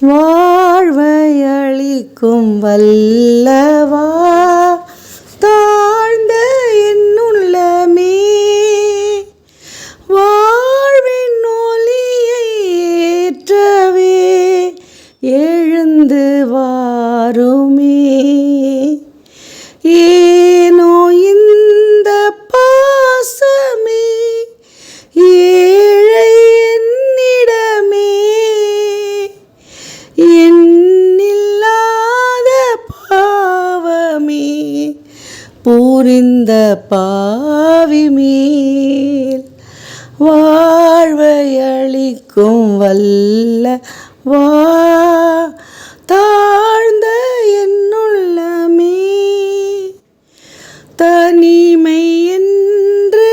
வாழ்வையளிக்கும் வல்லவா, தாழ்ந்த என்னுள்ளமே வாழ்வின் ஒளியை ஏற்றவே எழுந்து வாருமே. ஏனோ இந்த பாசமே ஏழை என்னிடமே, எண்ணில்லாத பாவமே புரிந்த பாவி மேல் வாழ்வையளிக்கும் வல்லவா, தாழ்ந்த என்னுள்ளமே. தனிமை என்று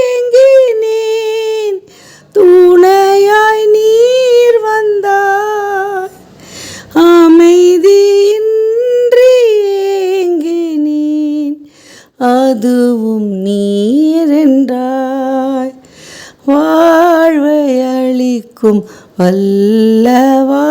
ஏங்கினேன், துணையாய் நீர் வந்தாய். அமைதியின்றி ஏங்கினேன், அதுவும் நீரென்றாய். வாழ்வையளிக்கும் வல்லவா,